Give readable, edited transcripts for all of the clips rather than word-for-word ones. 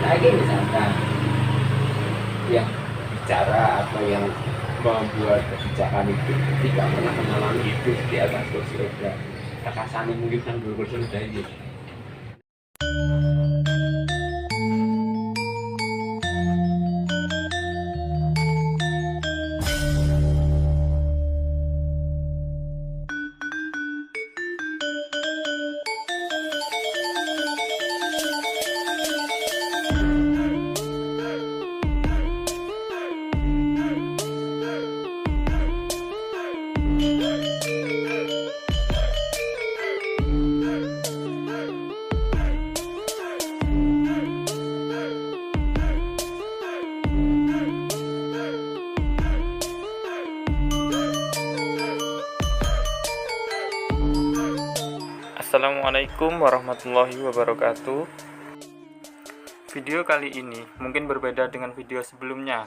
Nah ini misalkan yang bicara atau yang membuat kebijakan itu tidak pernah mengalami hidup di atas kursi roda. Kakasane mungkin kan dulu kursi roda ini. Assalamualaikum warahmatullahi wabarakatuh. Video kali ini mungkin berbeda dengan video sebelumnya,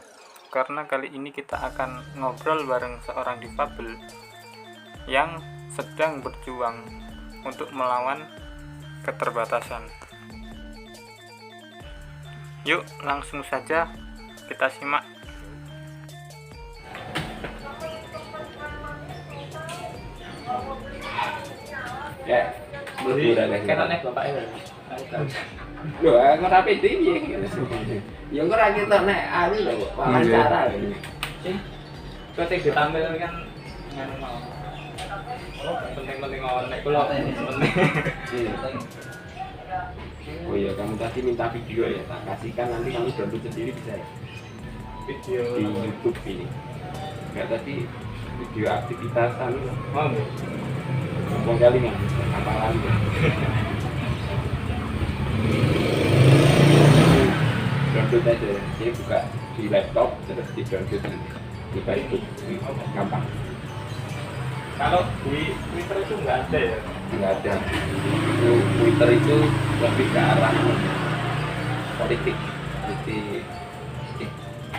karena kali ini kita akan ngobrol bareng seorang difabel yang sedang berjuang untuk melawan keterbatasan. Yuk langsung saja kita simak. Ya, Kan aneh bapaknya. lho engko rapi piye ya engko ra kita nek anu lho wawancara lho Sing kok sing ditampil kan nganu mau. Penting-penting nek kula penting. Oh iya, kamu tadi minta video ya, tak kasihkan nanti kamu download sendiri bisa ya? Video Di YouTube ini. Enggak tadi video aktivitas anu mau ngomong kali nggak kapalan tuh. Download aja, dia buka di laptop terus di download nanti di Facebook, gampang. kalau di Twitter itu nggak ada ya. Nggak ada. Itu Twitter itu lebih ke arah politik. Jadi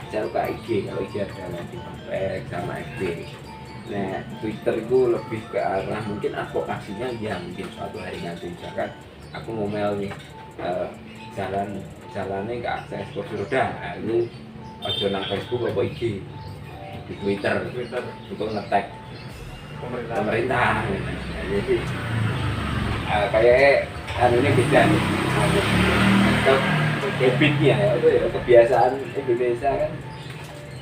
saya buka IG, kalau IG ada nanti kontak sama FB. Nah, Twitter itu lebih ke arah mungkin advokasinya ya, mungkin suatu hari nanti misalkan aku ngomel nih jalannya nggak akses kursi roda, nah, ini aja nang Facebook atau IG, di Twitter untuk ngetek pemerintah. Nah, jadi kayak ini beda nih, habitnya itu ya kebiasaan Indonesia kan.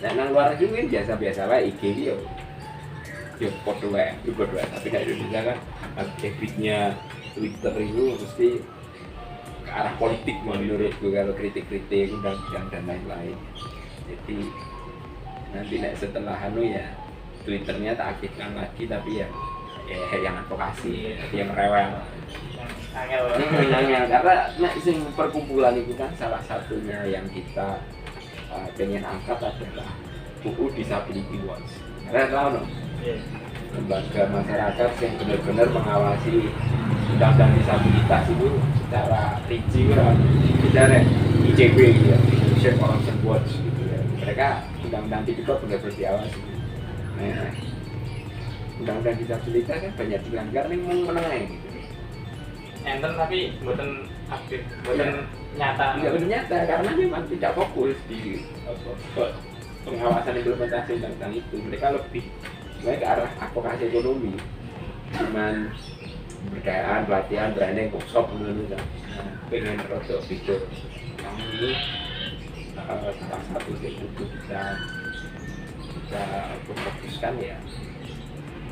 Nah, nang luar negeri kan biasa-biasa lah IG dia. Ya podo wae, tapi kayak Indonesia kan habitnya Twitter itu mesti ke arah politik menurutku, kalau kritik-kritik undang-undang dan lain-lain. Jadi nanti setelah anu ya Twitternya tak aktifkan lagi, tapi ya yang advokasi, yang rewel. Angel karena sing perkumpulan itu kan salah satunya yang kita pengen angkat adalah UU Disability Watch. Kalian tahu dong? Lembaga masyarakat yang benar-benar mengawasi undang-undang disabilitas itu secara rinci kan, misalnya ICW gitu ya, Indonesian Corruption Watch gitu ya. Mereka undang-undang itu juga benar-benar diawasi. Nah, undang-undang disabilitas kan banyak dilanggar nih menengah gitu. Enten tapi buatan aktif, buatan nyata. Tidak benar nyata karena memang tidak fokus di pengawasan implementasi undang-undang itu. Mereka lebih ke arah advokasi ekonomi, cuman berkaitan pelatihan, training, workshop dulu kan. Pengen produk fitur kami salah satu itu bisa fokuskan ya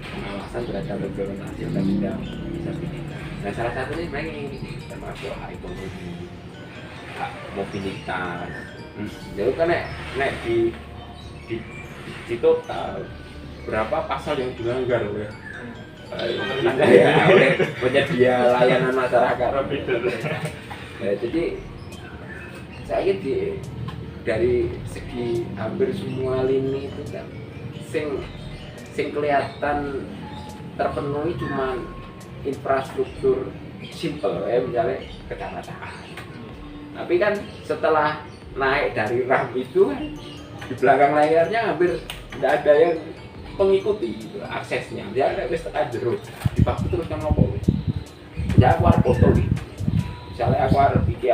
pengawasan terhadap implementasi undang-undang disabilitas. Nah, salah satunya memang ini termasuk hak ekonomi, hak mobilitas. Jadi kan nek di total berapa pasal yang dilanggar oleh oleh penyedia layanan masyarakat. Nah, jadi saya dari segi hampir semua lini itu kan sing kelihatan terpenuhi cuma infrastruktur simple ya, misalnya kecamatan. Tapi kan setelah naik dari RAM itu kan di belakang layarnya hampir tidak ada yang mengikuti gitu, aksesnya. Dia ada wis tekan jero. Dibagi terus nang opo. Ya aku arep foto iki. Misalnya aku arep iki.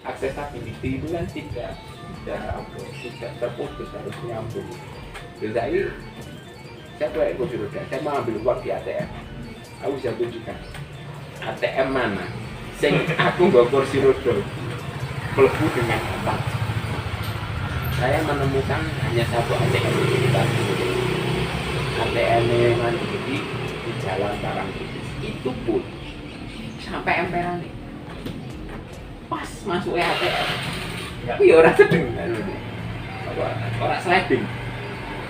aksesability itu kan tidak terputus, harus nyambung. Jadi saya pakai kursi roda, saya mau ambil uang di ATM, aku bisa tunjukkan ATM mana sing aku nggak kursi roda mlebu dengan apa. Saya menemukan hanya satu ATM di sekitar ATM yang di Jalan Parangtritis, itu pun sampai emperan nih pas masuk ATM tapi ya orang sedeng kan, orang sliding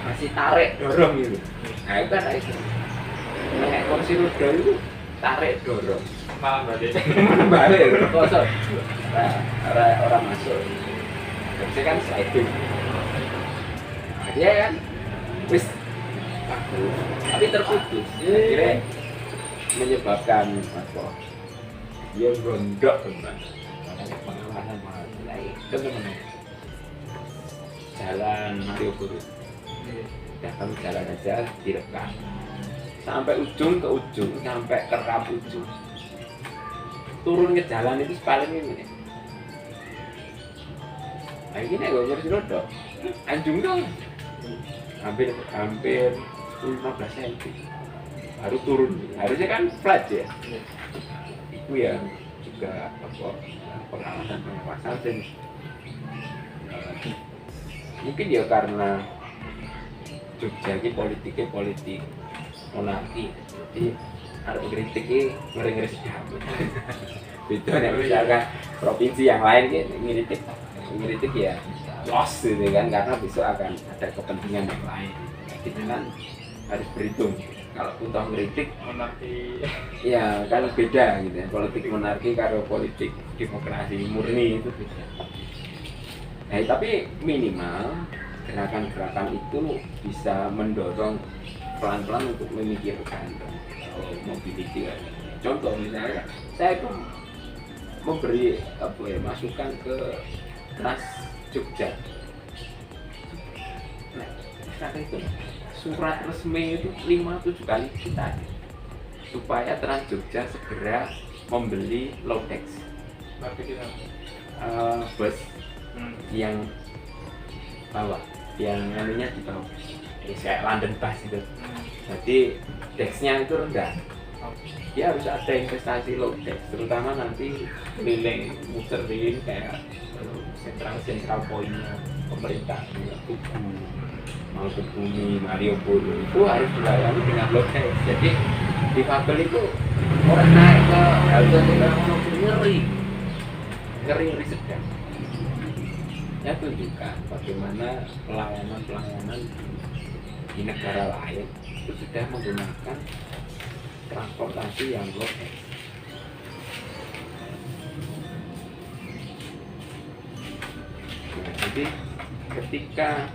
masih tarik dorong gitu. Nah itu kan itu kayak kursi roda itu tarik dorong malah berarti mana balik kosong. Orang masuk harusnya kan sliding, nah, dia kan wis tapi terputus, akhirnya menyebabkan apa dia gondok teman. Makanya pengawasan mulai teman-teman jalan Malioboro ya, kami jalan aja direkam sampai ujung ke ujung, sampai ke rap ujung, turun ke jalan itu paling ini. Nah ini gue kursi roda anjung dong, hampir 15 cm baru turun, harusnya kan flat ya. Itu ya juga apa pengawasan dan mungkin ya karena Jogja ini politik monarki, jadi harus kritiknya ngeri-ngeri sedap. Beda nih misalkan provinsi yang lain gitu ngeritik ya loss gitu kan, karena besok akan ada kepentingan yang lain. Kita kan harus berhitung. Kalau toh ngeritik monarki ya kan beda gitu ya, politik monarki karo politik demokrasi murni itu beda. Nah tapi minimal gerakan-gerakan itu bisa mendorong pelan-pelan untuk memikirkan mobility. Contoh misalnya saya itu memberi masukan ke Trans Jogja. Nah, saat itu surat resmi itu 5-7 kali kita supaya Trans Jogja segera membeli Lodex bus yang bawah, yang namanya di bawah, kayak London Bus itu. Jadi dexnya itu rendah. Dia harus ada investasi Lodex, terutama nanti keliling muterin kayak sentral poinnya pemerintah, Tugu, mau ke bumi Malioboro itu harus dilayani dengan Lodex. Jadi di kabel itu orang naik ke halte ngeri sedang. Ya tunjukkan bagaimana pelayanan di negara lain itu sudah menggunakan transportasi yang Lodex. Nah, jadi ketika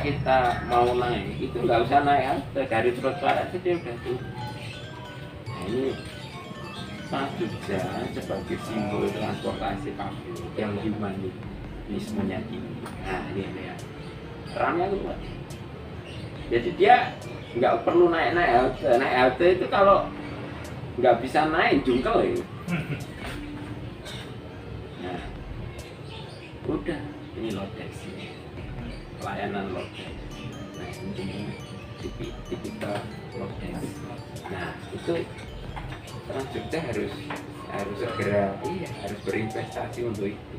kita mau naik itu nggak usah naik halte, dari trotoar aja dia udah turun. Nah ini Trans Jogja sebagai simbol transportasi publik yang humanismenya tinggi. Nah ini ya perannya kuat. Jadi dia nggak perlu naik halte. Naik halte itu kalau nggak bisa naik jungkel ya. Nah udah ini Lodex ini. Pelayanan Lodex. Nah ini tipikal Lodex. Nah itu Trans Jogja harus segera harus berinvestasi untuk itu.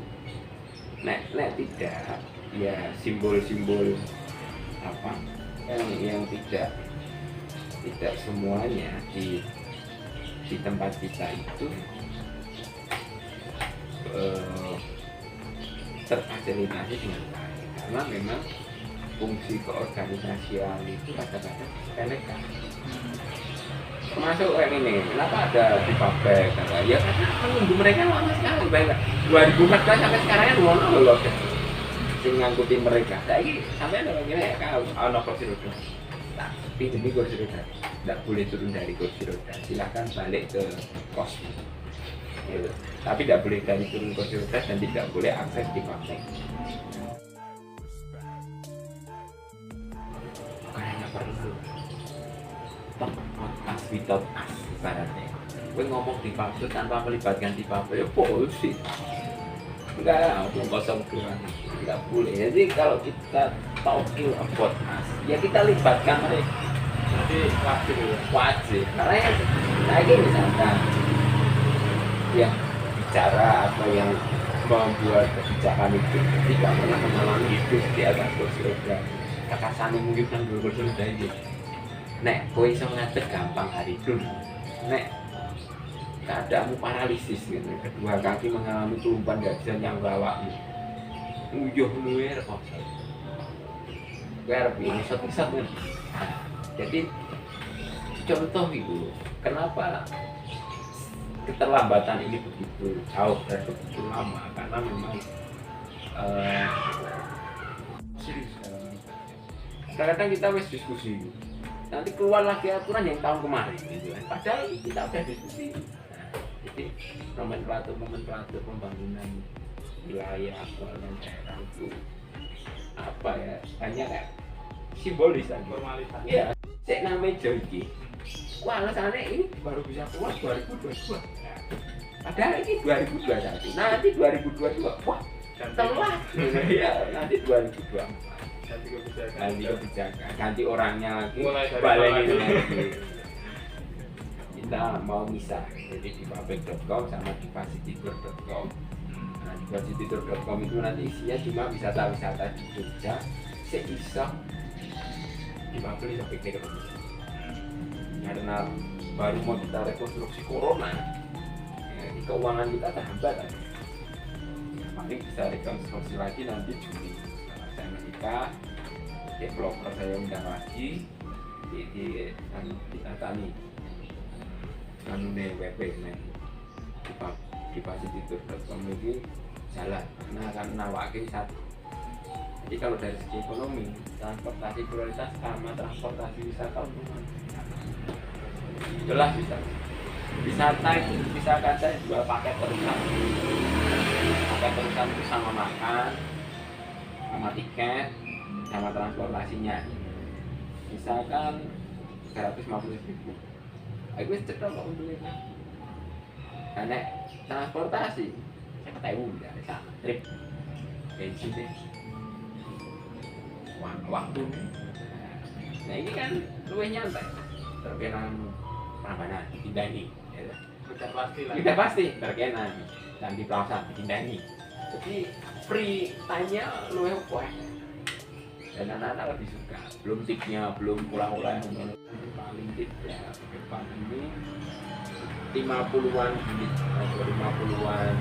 Nek tidak ya simbol-simbol apa yang tidak semuanya di tempat kita itu terfasilitasi dengan baik. Karena memang fungsi keorganisasian itu kadang-kadang sepelekan. Termasuk kayak ini, kenapa ada di pabrik? Ya karena menunggu mereka lama sekali. Baik 2014 sampai sekarang kan mau loh ngangkutin mereka. Jadi sampai ada lagi ya kalau ada kursi roda. Tapi demi kursi roda, tidak boleh turun dari kursi roda. Silakan balik ke kos. Gitu. Tapi tidak boleh dari turun kursi roda dan tidak boleh akses di pabrik. without us ibaratnya. Gue ngomong di publik tanpa melibatkan di publik ya bullshit. Enggak, ngomong kosong doang. Enggak boleh. Jadi kalau kita talking about us, ya kita libatkan mereka. Jadi wajib ya. Wajib. Karena yang lagi misalkan yang bicara atau yang membuat kebijakan itu tidak pernah mengalami hidup di atas kursi roda. Kekasannya mungkin kan dulu kursi roda ini. Nek, kowe iso ngatur gampang hari itu. Nek, keadaanmu paralisis gitu. Kedua kaki mengalami kelumpuhan gak bisa nyangka awakmu. Uyuh luwe rekoso. Kowe arep ini satu-satu. Jadi contoh itu, kenapa keterlambatan ini begitu jauh dan begitu lama, karena memang serius. Kadang-kadang kita wis diskusi, nanti keluar lagi aturan yang tahun kemarin gitu kan. Padahal kita udah diskusi. Nah, jadi nomenklatur pembangunan wilayah dan daerah itu apa ya, hanya kayak simbolis aja. Formalitas. Iya, saya namanya Joyki. Wah, alasannya ini baru bisa keluar 2022. Padahal ini 2021. Nanti 2022. Wah, telat. Iya, nanti 2024. Ganti kebijakan, ganti orangnya lagi, Mulai dari balik awal ini lagi. lagi. Kita mau misah, jadi di public.com sama di pasitidur.com. Nah, di pasitidur.com itu nanti isinya cuma wisata-wisata di Jogja, seisah di public topik ekonomi. Karena baru mau kita rekonstruksi corona, ya, di keuangan kita terhambat kan. Paling bisa rekonstruksi lagi nanti Juni. Setelah saya menikah, developer saya undang lagi di Tani WP di pasitidur.com ini jalan. Nah, kan nawakin satu. Jadi kalau dari segi ekonomi, transportasi prioritas sama transportasi wisata jelas bisa. Wisata itu bisa saya jual paket terusan. Paket terusan itu sama makan, sama tiket, sama transportasinya. Misalkan 350.000. Aku cetok kok untungnya. Karena transportasi, saya ketemu dari sana. Trip, bensin deh. Waktu nih. Nah ini kan luwih nyantai. Terkenal Prambanan dipindahi. Udah pasti lah. Udah pasti terkenal dan di plaza dipindahi. Jadi free time-nya luwih kuat. Dan anak-anak lebih suka. Belum tipnya, belum pulang-pulang. Paling tip ya ke depan ini 50-an unit atau 50-an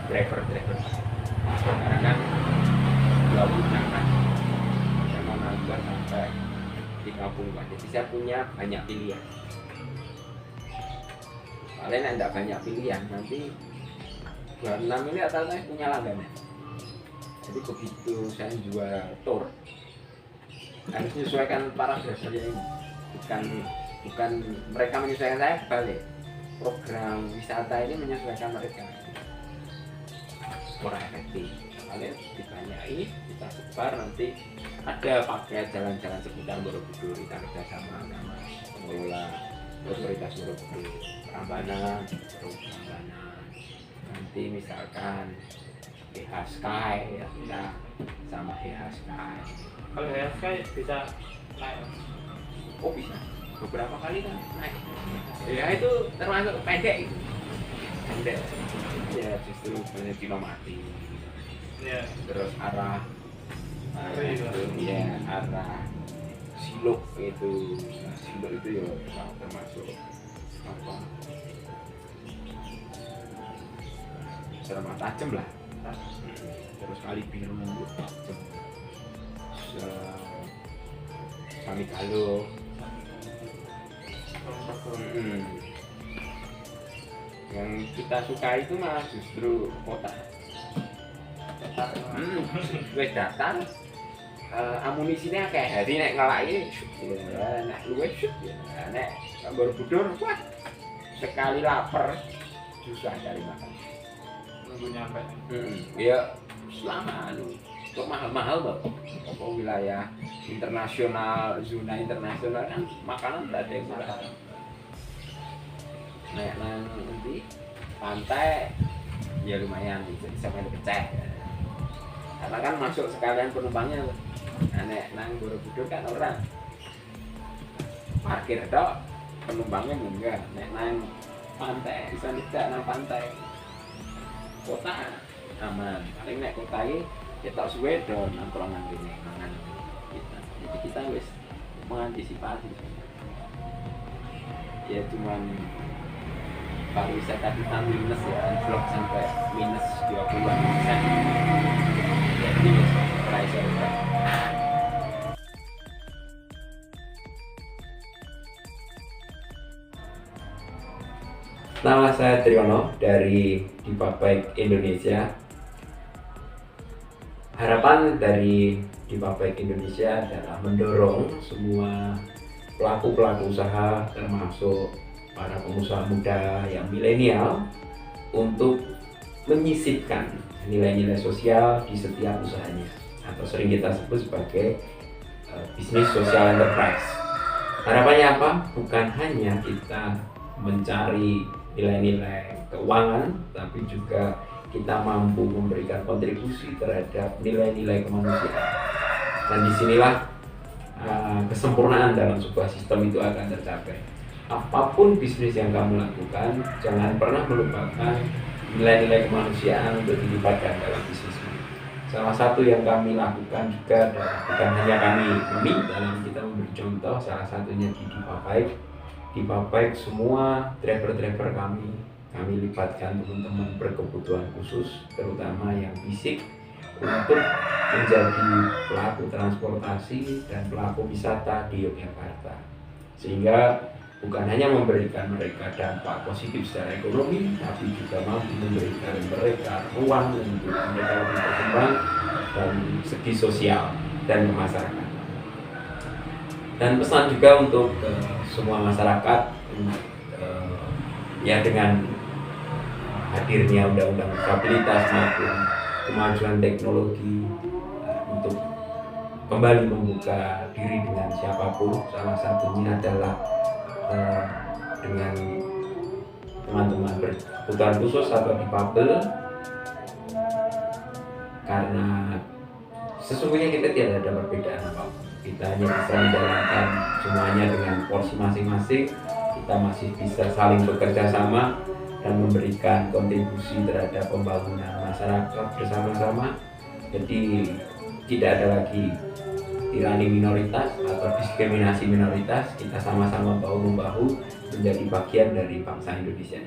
driver. Karena kan lalu jangan mau nambah sampai 30-an. Jadi saya punya banyak pilihan. Kalian tidak banyak pilihan, nanti 26 ini atau saya punya langganan. Jadi begitu saya jual tour, harus menyesuaikan para driver ini. Bukan mereka menyesuaikan saya, balik. Program wisata ini menyesuaikan mereka. Kurang efektif. Kalian dibanyai, kita sebar, nanti ada paket jalan-jalan seputar Borobudur, kita kerjasama sama pengelola otoritas Borobudur, Prambanan. Nanti misalkan HH Sky, ya kita sama HH Sky. Kalau HSK bisa naik. Oh bisa, beberapa kali kan naik. Ya itu termasuk pendek itu. Pendek. Ya justru banyak kilo mati. Ya. Terus arah arah Silok itu. Nah, Silok itu ya termasuk apa? Serma tajam lah. Terus kali biru tajam. Kami Galuh. Yang kita suka itu malah justru kota. Wes datang amunisinya kayak hari nek ngelaki nek luwes nek Borobudur wah sekali lapar susah cari makan. Nunggu nyampe. Ya selama kok mahal-mahal loh. Apa wilayah internasional, zona internasional kan makanan tidak ada yang murah. nek nang endi pantai ya lumayan bisa main pecah. Karena kan masuk sekalian penumpangnya. Nah, nek nang Borobudur kan orang parkir tok penumpangnya munggah. Nek nang pantai bisa tidak nang pantai kota aman. Paling nek kota iki ketok suwe do nongkrong nang kene mangan kita. Jadi kita wis mengantisipasi. Ya cuman pariwisata kita minus ya, anjlok sampai minus 20%. Jadi price ya. Nama saya Triyono dari Diva Bike Indonesia. Harapan dari Diva Bike Indonesia adalah mendorong semua pelaku-pelaku usaha termasuk para pengusaha muda yang milenial untuk menyisipkan nilai-nilai sosial di setiap usahanya atau sering kita sebut sebagai bisnis social enterprise. Harapannya apa? Bukan hanya kita mencari nilai-nilai keuangan, tapi juga kita mampu memberikan kontribusi terhadap nilai-nilai kemanusiaan. Dan disinilah kesempurnaan dalam sebuah sistem itu akan tercapai. Apapun bisnis yang kamu lakukan, jangan pernah melupakan nilai-nilai kemanusiaan untuk dilibatkan dalam bisnismu. Salah satu yang kami lakukan juga adalah bukan hanya kami dalam kita memberi contoh, salah satunya di Diva Bike. Diva Bike semua driver-driver kami libatkan teman-teman berkebutuhan khusus, terutama yang fisik, untuk menjadi pelaku transportasi dan pelaku wisata di Yogyakarta, sehingga bukan hanya memberikan mereka dampak positif secara ekonomi, tapi juga mampu memberikan mereka ruang untuk mereka lebih berkembang dari segi sosial dan kemasyarakatan. Dan pesan juga untuk semua masyarakat, ya dengan hadirnya undang-undang disabilitas maupun kemajuan teknologi untuk kembali membuka diri dengan siapapun, salah satunya adalah dengan teman-teman berkebutuhan khusus atau difabel, karena sesungguhnya kita tidak ada perbedaan apapun. Kita hanya bisa menjalankan semuanya dengan porsi masing-masing. Kita masih bisa saling bekerja sama dan memberikan kontribusi terhadap pembangunan masyarakat bersama-sama. Jadi tidak ada lagi tirani minoritas atau diskriminasi minoritas. Kita sama-sama bahu-membahu menjadi bagian dari bangsa Indonesia.